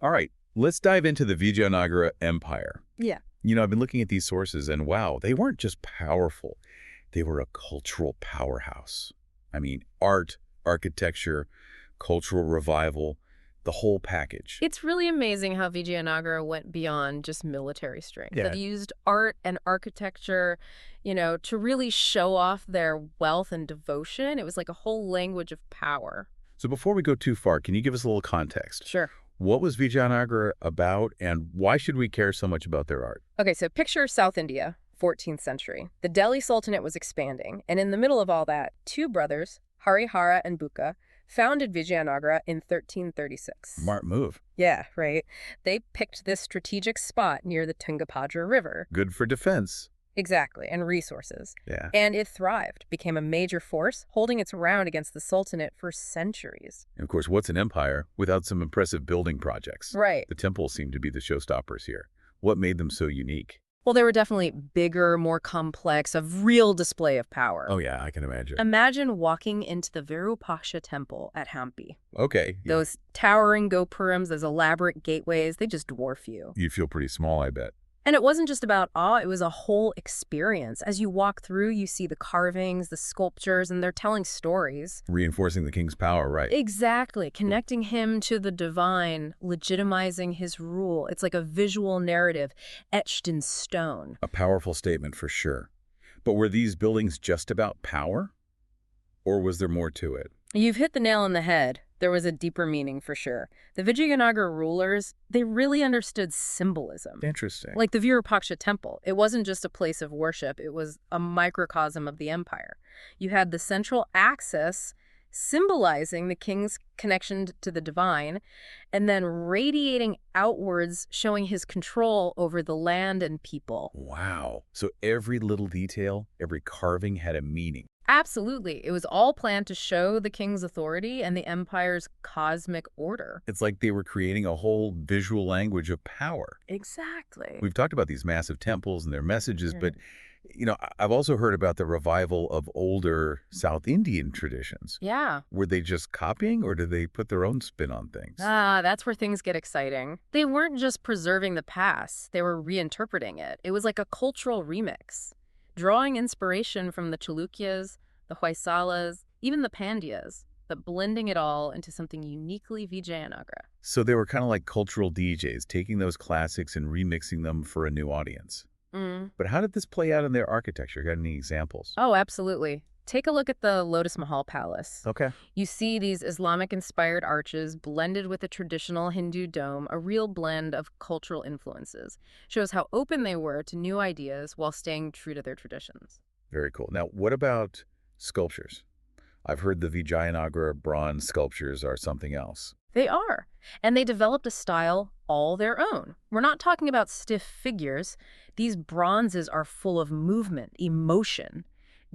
All right, let's dive into the Vijayanagara Empire. Yeah. I've been looking at these sources, and wow, they weren't just powerful. They were a cultural powerhouse. I mean, art, architecture, cultural revival, the whole package. It's really amazing how Vijayanagara went beyond just military strength. Yeah. They used art and architecture, to really show off their wealth and devotion. It was like a whole language of power. So before we go too far, can you give us a little context? Sure. What was Vijayanagara about, and why should we care so much about their art? Okay, so picture South India, 14th century. The Delhi Sultanate was expanding, and in the middle of all that, two brothers, Harihara and Bukka, founded Vijayanagara in 1336. Smart move. Yeah, right. They picked this strategic spot near the Tungabhadra River. Good for defense. Exactly, and resources. Yeah. And it thrived, became a major force, holding its ground against the Sultanate for centuries. And of course, what's an empire without some impressive building projects? Right. The temples seem to be the showstoppers here. What made them so unique? Well, they were definitely bigger, more complex, a real display of power. Oh yeah, I can imagine. Imagine walking into the Virupaksha Temple at Hampi. Okay. Yeah. Those towering gopurams, those elaborate gateways, they just dwarf you. You'd feel pretty small, I bet. And it wasn't just about awe, it was a whole experience. As you walk through, you see the carvings, the sculptures, and they're telling stories. Reinforcing the king's power, right? Exactly. Connecting him to the divine, legitimizing his rule. It's like a visual narrative etched in stone. A powerful statement for sure. But were these buildings just about power? Or was there more to it? You've hit the nail on the head. There was a deeper meaning for sure. The Vijayanagara rulers, they really understood symbolism. Interesting. Like the Virupaksha Temple, it wasn't just a place of worship, it was a microcosm of the empire. You had the central axis symbolizing the king's connection to the divine, and then radiating outwards, showing his control over the land and people. Wow. So every little detail, every carving had a meaning. Absolutely. It was all planned to show the king's authority and the empire's cosmic order. It's like they were creating a whole visual language of power. Exactly. We've talked about these massive temples and their messages, but I've also heard about the revival of older South Indian traditions. Yeah. Were they just copying, or did they put their own spin on things? That's where things get exciting. They weren't just preserving the past, they were reinterpreting it. It was like a cultural remix, drawing inspiration from the Chalukyas, the Hoysalas, even the Pandyas, but blending it all into something uniquely Vijayanagara. So they were kind of like cultural DJs, taking those classics and remixing them for a new audience. But how did this play out in their architecture? Got any examples? Oh, absolutely. Take a look at the Lotus Mahal Palace. Okay. You see these Islamic-inspired arches blended with a traditional Hindu dome, a real blend of cultural influences. Shows how open they were to new ideas while staying true to their traditions. Very cool. Now, what about sculptures? I've heard the Vijayanagara bronze sculptures are something else. They are. And they developed a style all their own. We're not talking about stiff figures. These bronzes are full of movement, emotion.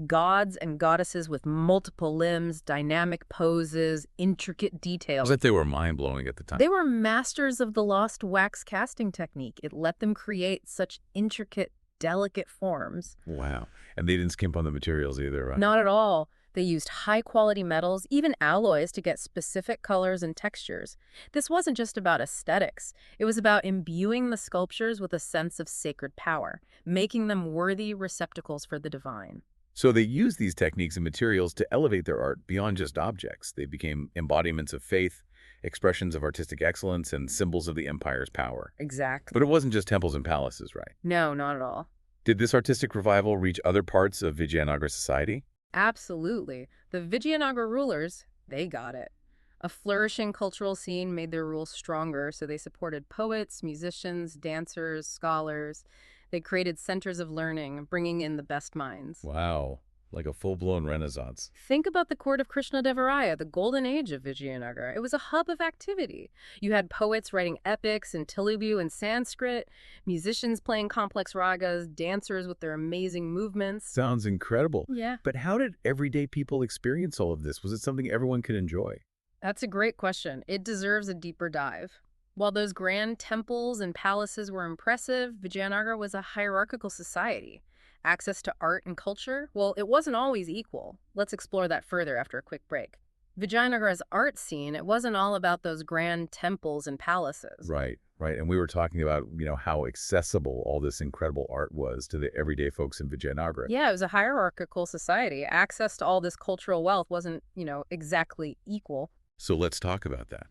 Gods and goddesses with multiple limbs, dynamic poses, intricate details. I bet they were mind-blowing at the time. They were masters of the lost wax casting technique. It let them create such intricate, delicate forms. Wow. And they didn't skimp on the materials either, right? Not at all. They used high-quality metals, even alloys, to get specific colors and textures. This wasn't just about aesthetics. It was about imbuing the sculptures with a sense of sacred power, making them worthy receptacles for the divine. So they used these techniques and materials to elevate their art beyond just objects. They became embodiments of faith, expressions of artistic excellence, and symbols of the empire's power. Exactly. But it wasn't just temples and palaces, right? No, not at all. Did this artistic revival reach other parts of Vijayanagara society? Absolutely. The Vijayanagara rulers, they got it. A flourishing cultural scene made their rule stronger, so they supported poets, musicians, dancers, scholars. They created centers of learning, bringing in the best minds. Wow. Like a full-blown renaissance. Think about the court of Krishna Deva Raya, the golden age of Vijayanagara. It was a hub of activity. You had poets writing epics in Telugu and Sanskrit, musicians playing complex ragas, dancers with their amazing movements. Sounds incredible. Yeah. But how did everyday people experience all of this? Was it something everyone could enjoy? That's a great question. It deserves a deeper dive. While those grand temples and palaces were impressive, Vijayanagara was a hierarchical society. Access to art and culture, well, it wasn't always equal. Let's explore that further after a quick break. Vijayanagara's art scene, it wasn't all about those grand temples and palaces. Right, right. And we were talking about, how accessible all this incredible art was to the everyday folks in Vijayanagara. Yeah, it was a hierarchical society. Access to all this cultural wealth wasn't, exactly equal. So let's talk about that.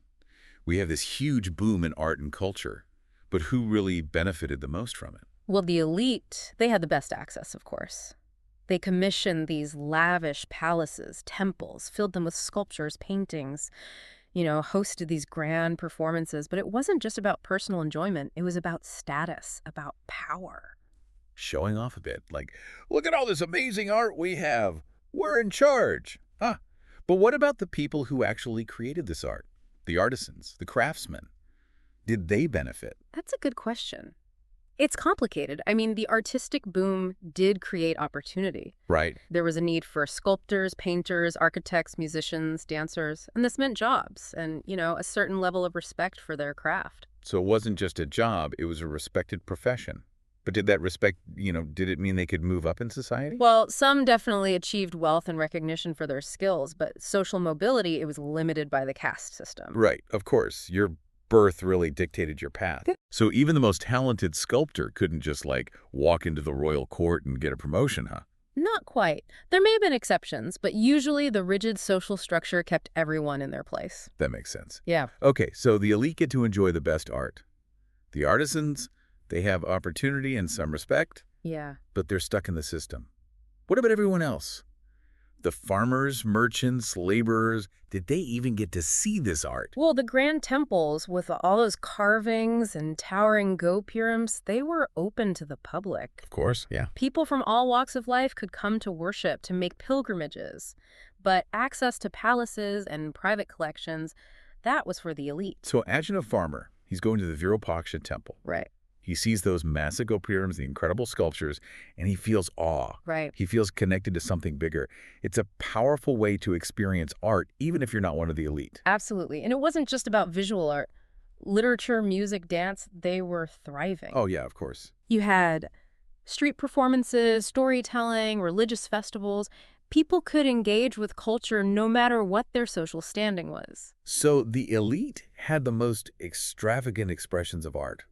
We have this huge boom in art and culture, but who really benefited the most from it? Well, the elite, they had the best access, of course. They commissioned these lavish palaces, temples, filled them with sculptures, paintings, hosted these grand performances. But it wasn't just about personal enjoyment. It was about status, about power. Showing off a bit, like, look at all this amazing art we have. We're in charge. Huh. But what about the people who actually created this art? The artisans, the craftsmen. Did they benefit? That's a good question. It's complicated. I mean, the artistic boom did create opportunity. Right. There was a need for sculptors, painters, architects, musicians, dancers, and this meant jobs and, a certain level of respect for their craft. So it wasn't just a job, it was a respected profession. But did that respect, did it mean they could move up in society? Well, some definitely achieved wealth and recognition for their skills, but social mobility, it was limited by the caste system. Right, of course. Your birth really dictated your path. So even the most talented sculptor couldn't just, walk into the royal court and get a promotion, huh? Not quite. There may have been exceptions, but usually the rigid social structure kept everyone in their place. That makes sense. Yeah. Okay, so the elite get to enjoy the best art. The artisans, they have opportunity and some respect, Yeah. but they're stuck in the system. What about everyone else? The farmers, merchants, laborers, did they even get to see this art? Well, the grand temples with all those carvings and towering gopurams, they were open to the public. Of course, yeah. People from all walks of life could come to worship, to make pilgrimages. But access to palaces and private collections, that was for the elite. So imagine a farmer. He's going to the Virupaksha Temple. Right. He sees those massive gopurams, the incredible sculptures, and he feels awe. Right. He feels connected to something bigger. It's a powerful way to experience art, even if you're not one of the elite. Absolutely. And it wasn't just about visual art. Literature, music, dance, they were thriving. Oh, yeah, of course. You had street performances, storytelling, religious festivals. People could engage with culture no matter what their social standing was. So the elite had the most extravagant expressions of art.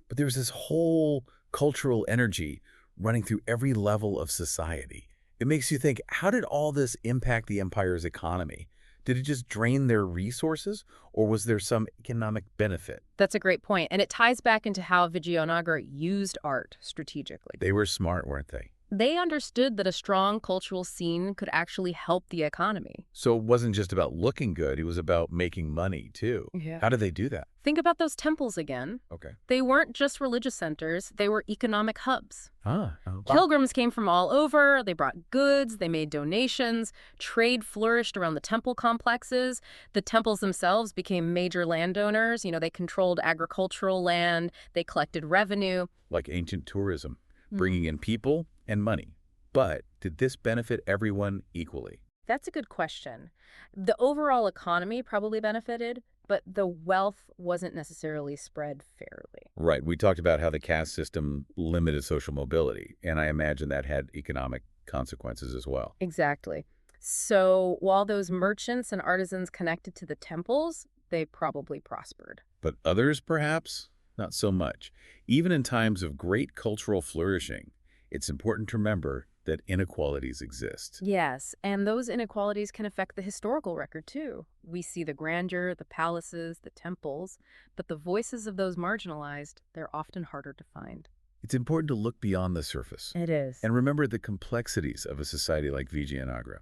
But there's this whole cultural energy running through every level of society. It makes you think, how did all this impact the empire's economy? Did it just drain their resources, or was there some economic benefit? That's a great point, and it ties back into how Vijayanagara used art strategically. They were smart, weren't they? They understood that a strong cultural scene could actually help the economy. So it wasn't just about looking good, it was about making money, too. Yeah. How did they do that? Think about those temples again. Okay. They weren't just religious centers, they were economic hubs. Oh, Pilgrims came from all over, they brought goods, they made donations, trade flourished around the temple complexes. The temples themselves became major landowners. They controlled agricultural land, they collected revenue. Like ancient tourism, bringing in people and money. But did this benefit everyone equally? That's a good question. The overall economy probably benefited, but the wealth wasn't necessarily spread fairly. Right. We talked about how the caste system limited social mobility, and I imagine that had economic consequences as well. Exactly. So while those merchants and artisans connected to the temples, they probably prospered. But others, perhaps, not so much. Even in times of great cultural flourishing, it's important to remember that inequalities exist. Yes, and those inequalities can affect the historical record, too. We see the grandeur, the palaces, the temples, but the voices of those marginalized, they're often harder to find. It's important to look beyond the surface. It is. And remember the complexities of a society like Vijayanagara.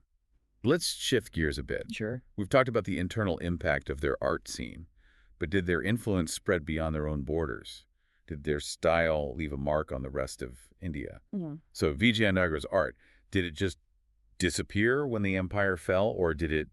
Let's shift gears a bit. Sure. We've talked about the internal impact of their art scene, but did their influence spread beyond their own borders? Did their style leave a mark on the rest of India? Mm-hmm. So Vijayanagara's art, did it just disappear when the empire fell, or did it,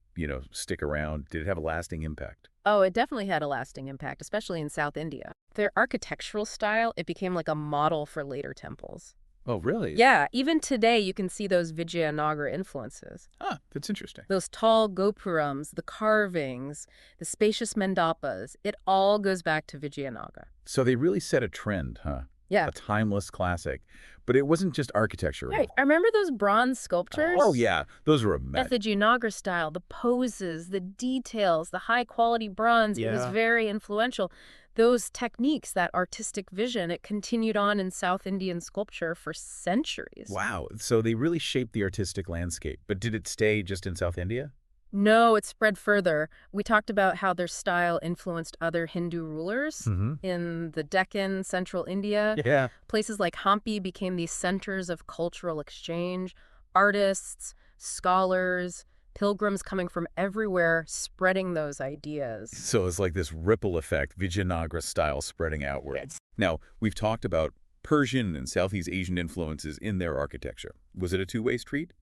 stick around? Did it have a lasting impact? Oh, it definitely had a lasting impact, especially in South India. Their architectural style, it became like a model for later temples. Oh, really? Yeah, even today you can see those Vijayanagara influences. Ah, that's interesting. Those tall gopurams, the carvings, the spacious mandapas, it all goes back to Vijayanagara. So they really set a trend, huh? Yeah. a timeless classic. But it wasn't just architecture. Right. I remember those bronze sculptures? Oh, yeah. Those were a mess. Vijayanagara style, the poses, the details, the high-quality bronze. It was Yeah. very influential. Those techniques, that artistic vision, it continued on in South Indian sculpture for centuries. Wow. So they really shaped the artistic landscape. But did it stay just in South India? No, it spread further. We talked about how their style influenced other Hindu rulers Mm-hmm. in the Deccan, central India. Yeah. Places like Hampi became these centers of cultural exchange. Artists, scholars, pilgrims coming from everywhere spreading those ideas. So it's like this ripple effect, Vijayanagara style spreading outward. Yes. Now, we've talked about Persian and Southeast Asian influences in their architecture. Was it a two-way street?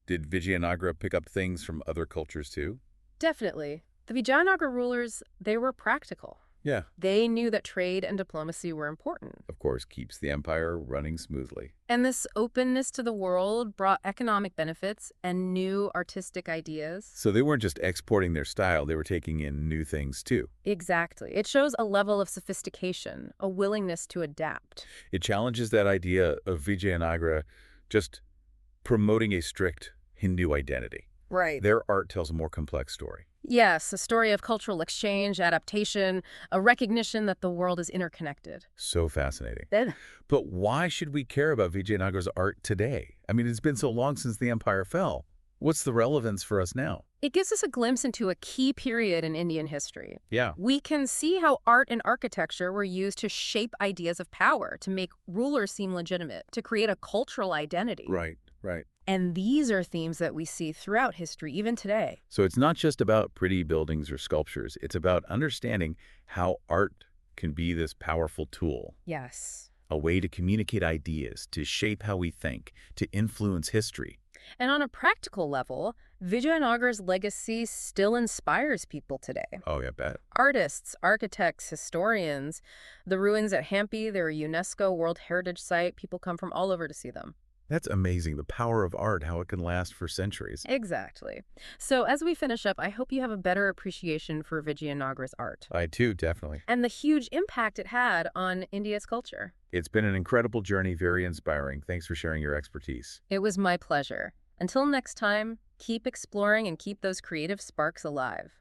Did Vijayanagara pick up things from other cultures too? Definitely. The Vijayanagara rulers, they were practical. Yeah. They knew that trade and diplomacy were important. Of course, keeps the empire running smoothly. And this openness to the world brought economic benefits and new artistic ideas. So they weren't just exporting their style, they were taking in new things too. Exactly. It shows a level of sophistication, a willingness to adapt. It challenges that idea of Vijayanagara just promoting a strict Hindu identity. Right. Their art tells a more complex story. Yes, a story of cultural exchange, adaptation, a recognition that the world is interconnected. So fascinating. Then, But why should we care about Vijayanagara's art today? I mean, it's been so long since the empire fell. What's the relevance for us now? it gives us a glimpse into a key period in Indian history. Yeah. We can see how art and architecture were used to shape ideas of power, to make rulers seem legitimate, to create a cultural identity. Right, right. And these are themes that we see throughout history, even today. So it's not just about pretty buildings or sculptures. It's about understanding how art can be this powerful tool, Yes. a way to communicate ideas, to shape how we think, to influence history. And on a practical level, Vijayanagara's legacy still inspires people today. Oh, yeah, bet. Artists, architects, historians. The ruins at Hampi, they're a UNESCO World Heritage Site. People come from all over to see them. That's amazing, the power of art, how it can last for centuries. Exactly. So as we finish up, I hope you have a better appreciation for Vijayanagara's art I, too, definitely. and the huge impact it had on India's culture. It's been an incredible journey, very inspiring. Thanks for sharing your expertise. It was my pleasure. Until next time, keep exploring and keep those creative sparks alive.